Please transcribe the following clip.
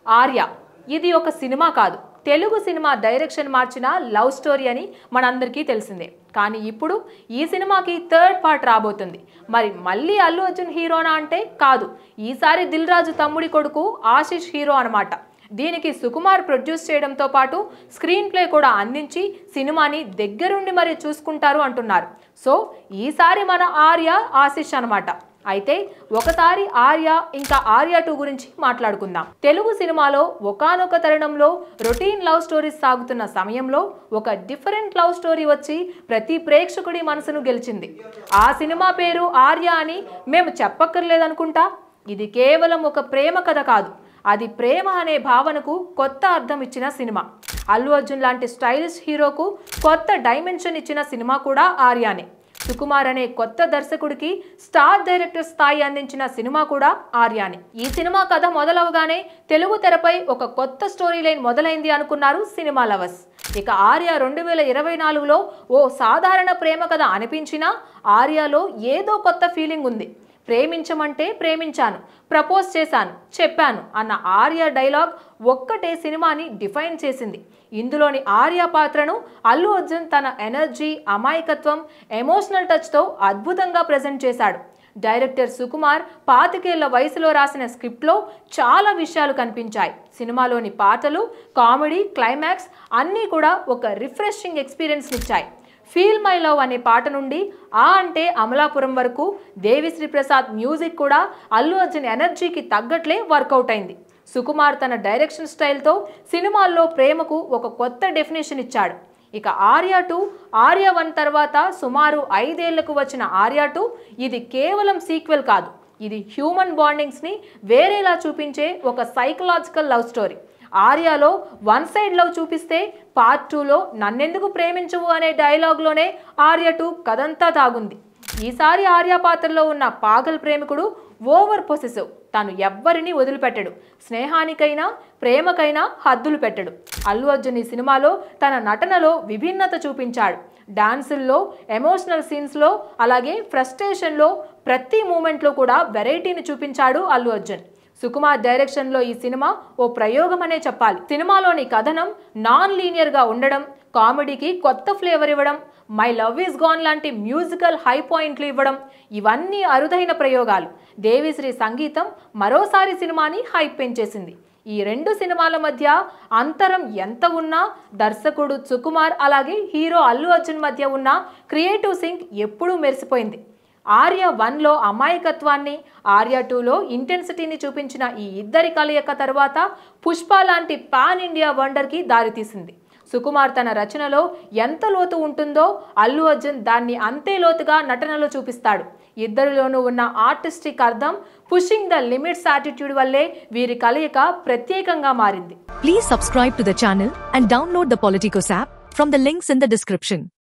ఆర్య ఇది ఒక సినిమా కాదు, తెలుగు సినిమా డైరెక్షన్ మార్చిన లవ్ స్టోరీ అని మనందరికీ తెలిసిందే. కానీ ఇప్పుడు ఈ సినిమాకి థర్డ్ పార్ట్ రాబోతుంది. మరి మళ్ళీ అల్లు అర్జున్ హీరోనా అంటే కాదు, ఈసారి దిల్ రాజు తమ్ముడి కొడుకు ఆశిష్ హీరో అనమాట. దీనికి సుకుమార్ ప్రొడ్యూస్ చేయడంతో పాటు స్క్రీన్ ప్లే కూడా అందించి సినిమాని దగ్గరుండి మరి చూసుకుంటారు అంటున్నారు. సో ఈసారి మన ఆర్య ఆశిష్ అనమాట. అయితే ఒకసారి ఆర్య ఇంకా ఆర్య 2 గురించి మాట్లాడుకుందాం. తెలుగు సినిమాలో ఒకానొక తరుణంలో రొటీన్ లవ్ స్టోరీస్ సాగుతున్న సమయంలో ఒక డిఫరెంట్ లవ్ స్టోరీ వచ్చి ప్రతి ప్రేక్షకుడి మనసును గెలిచింది. ఆ సినిమా పేరు ఆర్య అని మేము చెప్పక్కర్లేదనుకుంటా. ఇది కేవలం ఒక ప్రేమ కథ కాదు, అది ప్రేమ అనే భావనకు కొత్త అర్థం ఇచ్చిన సినిమా. అల్లు అర్జున్ లాంటి స్టైలిష్ హీరోకు కొత్త డైమెన్షన్ ఇచ్చిన సినిమా కూడా ఆర్యానే. సుకుమార్ అనే కొత్త దర్శకుడికి స్టార్ డైరెక్టర్ స్థాయి అందించిన సినిమా కూడా ఆర్యానే. ఈ సినిమా కథ మొదలవగానే తెలుగు తెరపై ఒక కొత్త స్టోరీ లైన్ మొదలైంది అనుకున్నారు సినిమా లవర్స్. ఇక ఆర్య 2024లో ఓ సాధారణ ప్రేమ కథ అనిపించినా ఆర్యలో ఏదో కొత్త ఫీలింగ్ ఉంది. ప్రేమించమంటే ప్రేమించాను, ప్రపోజ్ చేశాను, చెప్పాను అన్న ఆర్య డైలాగ్ ఒక్కటే సినిమాని డిఫైన్ చేసింది. ఇందులోని ఆర్య పాత్రను అల్లు అర్జున్ తన ఎనర్జీ, అమాయకత్వం, ఎమోషనల్ టచ్తో అద్భుతంగా ప్రజెంట్ చేశాడు. డైరెక్టర్ సుకుమార్ 25 ఏళ్ల వయసులో రాసిన స్క్రిప్ట్లో చాలా విషయాలు కనిపించాయి. సినిమాలోని పాటలు, కామెడీ, క్లైమాక్స్ అన్నీ కూడా ఒక రిఫ్రెషింగ్ ఎక్స్పీరియన్స్ ఇచ్చాయి. ఫీల్ మై లవ్ అనే పాట నుండి ఆ అంటే అమలాపురం వరకు దేవిశ్రీ ప్రసాద్ మ్యూజిక్ కూడా అల్లు అర్జున్ ఎనర్జీకి తగ్గట్లే వర్కౌట్ అయింది. సుకుమార్ తన డైరెక్షన్ స్టైల్తో సినిమాల్లో ప్రేమకు ఒక కొత్త డెఫినేషన్ ఇచ్చాడు. ఇక ఆర్య 2, ఆర్య 1 తర్వాత సుమారు 5 ఏళ్లకు వచ్చిన ఆర్య 2 ఇది కేవలం సీక్వెల్ కాదు, ఇది హ్యూమన్ బాండింగ్స్ని వేరేలా చూపించే ఒక సైకలాజికల్ లవ్ స్టోరీ. ఆర్యాలో వన్ సైడ్ లవ్ చూపిస్తే పార్ట్ 2లో నన్నెందుకు ప్రేమించవు అనే డైలాగ్లోనే ఆర్య 2 కథంతా తాగుంది. ఈసారి ఆర్య పాత్రలో ఉన్న పాగల్ ప్రేమికుడు ఓవర్ పొసెసివ్, తాను ఎవ్వరిని వదిలిపెట్టడు, స్నేహానికైనా ప్రేమకైనా హద్దులు పెట్టడు. అల్లు అర్జున్ ఈ సినిమాలో తన నటనలో విభిన్నత చూపించాడు. డాన్సుల్లో, ఎమోషనల్ సీన్స్లో, అలాగే ఫ్రస్ట్రేషన్లో ప్రతి మూమెంట్లో కూడా వెరైటీని చూపించాడు అల్లు అర్జున్. సుకుమార్ డైరెక్షన్లో ఈ సినిమా ఓ ప్రయోగం అనే చెప్పాలి. సినిమాలోని కథనం నాన్ లీనియర్గా ఉండడం, కామెడీకి కొత్త ఫ్లేవర్ ఇవ్వడం, మై లవ్ ఈజ్ గాన్ లాంటి మ్యూజికల్ హై పాయింట్లు ఇవ్వడం, ఇవన్నీ అరుదైన ప్రయోగాలు. దేవిశ్రీ సంగీతం మరోసారి సినిమాని హైప్ పెంచేసింది. ఈ 2 సినిమాల మధ్య అంతరం ఎంత ఉన్నా దర్శకుడు సుకుమార్ అలాగే హీరో అల్లు అర్జున్ మధ్య ఉన్న క్రియేటివ్ సింక్ ఎప్పుడూ మెరిసిపోయింది. ఆర్య 1లో అమాయకత్వాన్ని, ఆర్య 2లో ఇంటెన్సిటీని చూపించిన ఈ ఇద్దరి కలయిక తర్వాత పుష్ప లాంటి పాన్ ఇండియా వండర్కి దారితీసింది. సుకుమార్ తన రచనలో ఎంత లోతు ఉంటుందో అల్లు అర్జున్ దాన్ని అంతే లోతుగా నటనలో చూపిస్తాడు. ఇద్దరిలోనూ ఉన్న ఆర్టిస్టిక్ అర్థం, పుషింగ్ ద లిమిట్స్ యాటిట్యూడ్ వల్లే వీరి కలయిక ప్రత్యేకంగా మారింది. Please subscribe to the channel and download the Politicos app from the links in the description.